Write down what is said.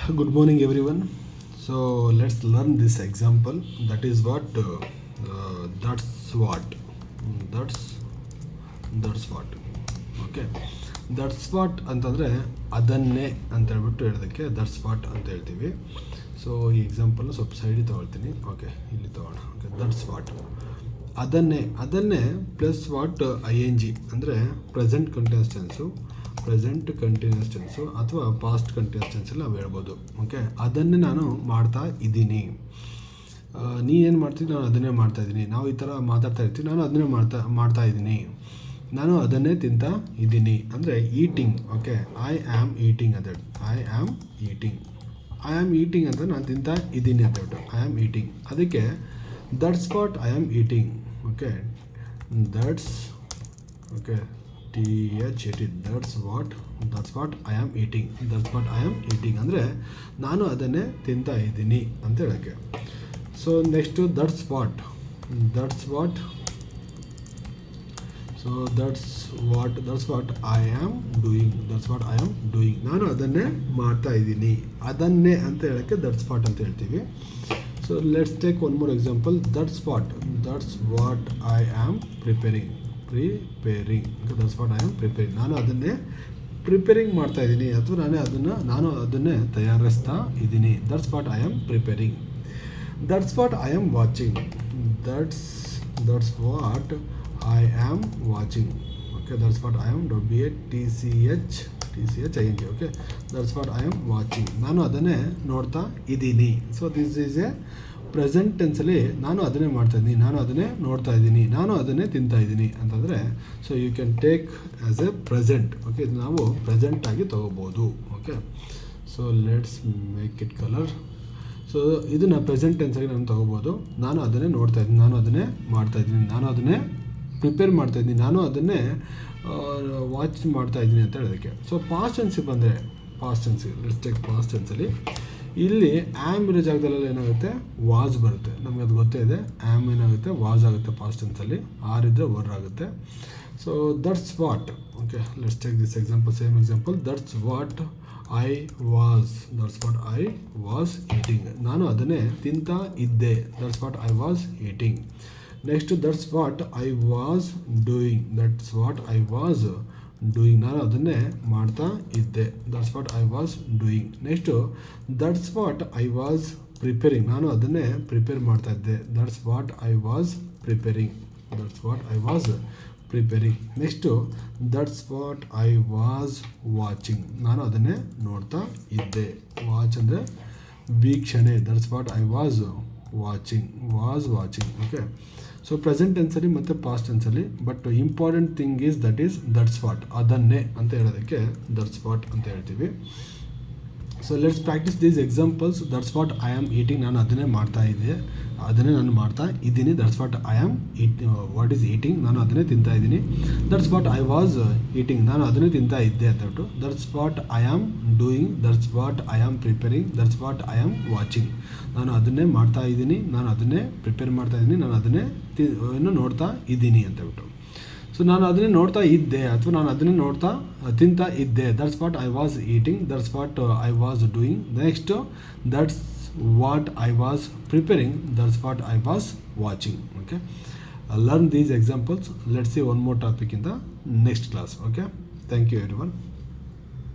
Good morning, everyone. So let's learn this example. That is what. That's what. That's that's what. Okay. That's what ಅಂತಂದರೆ ಅದನ್ನೇ ಅಂತ ಹೇಳ್ಬಿಟ್ಟು ಹೇಳೋದಕ್ಕೆ that's what ಅಂತ ಹೇಳ್ತೀವಿ. ಸೊ ಈ ಎಕ್ಸಾಂಪಲ್ನ ಸ್ವಲ್ಪ ಸೈಡಿಗೆ ತೊಗೊಳ್ತೀನಿ. ಓಕೆ, ಇಲ್ಲಿ ತೊಗೋಣ. ಓಕೆ, ದಟ್ಸ್ ವಾಟ್ ಅದನ್ನೇ plus what I N G ಅಂದರೆ ಪ್ರೆಸೆಂಟ್ ಕಂಟಿನ್ಯೂಸ್ ಟೆನ್ಸು ಅಥವಾ ಪಾಸ್ಟ್ ಕಂಟಿನ್ಯೂಸ್ ಟೆನ್ಸಲ್ಲಿ ನಾವು ಹೇಳ್ಬೋದು. ಓಕೆ, ಅದನ್ನೇ ನಾನು ಮಾಡ್ತಾ ಇದ್ದೀನಿ. ನೀನೇನು ಮಾಡ್ತೀವಿ, ನಾನು ಅದನ್ನೇ ಮಾಡ್ತಾಯಿದ್ದೀನಿ. ನಾವು ಈ ಥರ ಮಾತಾಡ್ತಾ ಇರ್ತೀವಿ, ನಾನು ಅದನ್ನೇ ಮಾಡ್ತಾ ಇದ್ದೀನಿ. ನಾನು ಅದನ್ನೇ ತಿಂತಾ ಇದ್ದೀನಿ ಅಂದರೆ eating. Okay, I am eating ಅಂತ ಹೇಳಿ ಐ ಆಮ್ ಈಟಿಂಗ್ ಅಂತ ನಾನು ತಿಂತಾ ಇದ್ದೀನಿ ಅಂತ ಹೇಳ್ಬಿಟ್ಟು ಐ ಆಮ್ ಈಟಿಂಗ್. ಅದಕ್ಕೆ that's what I am eating. Okay, that's THAT that's what I am eating ಅಂದರೆ ನಾನು ಅದನ್ನೇ ತಿಂತಾ ಇದ್ದೀನಿ ಅಂತ ಹೇಳೋಕ್ಕೆ. So next that's what I am doing. ನಾನು ಅದನ್ನೇ ಮಾಡ್ತಾ ಇದ್ದೀನಿ. ಅದನ್ನೇ ಅಂತ ಹೇಳೋಕ್ಕೆ ದಟ್ಸ್ ವಾಟ್ ಅಂತ ಹೇಳ್ತೀವಿ. So let's take one more example. That's what I am preparing. ನಾನು ಅದನ್ನೇ ಪ್ರಿಪೇರಿಂಗ್ ಮಾಡ್ತಾ ಇದ್ದೀನಿ ಅಥವಾ ನಾನು ಅದನ್ನೇ ತಯಾರಿಸ್ತಾ ಇದ್ದೀನಿ. That's what I am preparing. That's what I am watching. That's what I am watching. Okay, that's what I am WATCHING. Okay, that's what I am watching. ನಾನು ಅದನ್ನೇ ನೋಡ್ತಾ ಇದ್ದೀನಿ. So this is a present ಟೆನ್ಸಲ್ಲಿ ನಾನು ಅದನ್ನೇ ಮಾಡ್ತಾಯಿದ್ದೀನಿ, ನಾನು ಅದನ್ನೇ ನೋಡ್ತಾ ಇದ್ದೀನಿ, ನಾನು ಅದನ್ನೇ ತಿಂತಾ ಇದ್ದೀನಿ ಅಂತಂದರೆ so you can take as a present. Okay, ಇದು ನಾವು ಪ್ರೆಸೆಂಟಾಗಿ ತೊಗೋಬೋದು. Okay, so let's make it colour. So ಇದನ್ನು ಪ್ರೆಸೆಂಟ್ ಟೆನ್ಸಾಗಿ ನಾನು ತೊಗೋಬೋದು. ನಾನು ಅದನ್ನೇ ನೋಡ್ತಾ ಇದ್ದೀನಿ, ನಾನು ಅದನ್ನೇ ಮಾಡ್ತಾಯಿದ್ದೀನಿ, ನಾನು ಅದನ್ನೇ ಪ್ರಿಪೇರ್ ಮಾಡ್ತಾಯಿದ್ದೀನಿ, ನಾನು ಅದನ್ನೇ ವಾಚ್ ಮಾಡ್ತಾಯಿದ್ದೀನಿ ಅಂತ ಹೇಳೋದಕ್ಕೆ. ಸೊ ಪಾಸ್ಟ್ ಟೆನ್ಸಿಗೆ ಬಂದರೆ ಲೆಟ್ಸ್ ಟೇಕ್ ಪಾಸ್ಟ್ ಟೆನ್ಸಲ್ಲಿ ಇಲ್ಲಿ ಆ್ಯಮ್ ಇರೋ ಜಾಗದಲ್ಲೆಲ್ಲ ಏನಾಗುತ್ತೆ, ವಾಸ್ ಬರುತ್ತೆ. ನಮಗೆ ಅದು ಗೊತ್ತೇ ಇದೆ. ಆ್ಯಮ್ ಏನಾಗುತ್ತೆ, ವಾಸ್ ಆಗುತ್ತೆ ಪಾಸ್ಟ್ ಟೆನ್ಸಲ್ಲಿ. ಆರ್ ಇದ್ದರೆ ವರ್ ಆಗುತ್ತೆ. So that's what. Okay, let's take this example, same example. That's what I was eating. ನಾನು ಅದನ್ನೇ ತಿಂತಾ ಇದ್ದೆ. That's what I was eating. Next that's what I was doing. ನಾನು ಅದನ್ನೇ ಮಾಡ್ತಾ ಇದ್ದೆ. That's what I was doing. Next that's what I was preparing. ನಾನು ಅದನ್ನೇ ಪ್ರಿಪೇರ್ ಮಾಡ್ತಾ ಇದ್ದೆ. That's what I was preparing. Next that's what I was watching. ನಾನು ಅದನ್ನೇ ನೋಡ್ತಾ ಇದ್ದೆ. ವಾಚ್ ಅಂದರೆ ವೀಕ್ಷಣೆ. That's what I was watching. Okay, so present ಟೆನ್ಸಲ್ಲಿ ಮತ್ತು ಪಾಸ್ಟ್ ಟೆನ್ಸಲ್ಲಿ. But important thing is that's what. ಅದನ್ನೇ ಅಂತ ಹೇಳೋದಕ್ಕೆ ದಟ್ಸ್ ವಾಟ್ ಅಂತ ಹೇಳ್ತೀವಿ. So let's practise these examples. That's what I am eating. ನಾನು ಅದನ್ನೇ ಮಾಡ್ತಾ ಇದ್ದೀನಿ. That's what I am eating. ನಾನು ಅದನ್ನೇ ತಿಂತಾ ಇದ್ದೀನಿ. That's what I was eating. ನಾನು ಅದನ್ನೇ ತಿಂತಾ ಇದ್ದೆ ಅಂತ ಹೇಳ್ಬಿಟ್ಟು. That's what I am doing. That's what I am preparing. That's what I am watching. ನಾನು ಅದನ್ನೇ ಮಾಡ್ತಾ ಇದ್ದೀನಿ, ನಾನು ಅದನ್ನೇ ಪ್ರಿಪೇರ್ ಮಾಡ್ತಾ ಇದ್ದೀನಿ, ನಾನು ಅದನ್ನೇ ನೋಡ್ತಾ ಇದ್ದೀನಿ ಅಂತ ಹೇಳ್ಬಿಟ್ಟು. ಸೊ ನಾನು ಅದನ್ನೇ ನೋಡ್ತಾ ಇದ್ದೆ ಅಥವಾ ನಾನು ಅದನ್ನೇ ತಿಂತಾ ಇದ್ದೆ. That's what I was eating. That's what I was doing. Next that's what I was preparing. That's what I was watching. Okay, learn these examples. Let's see one more topic in the next class. Okay, thank you everyone.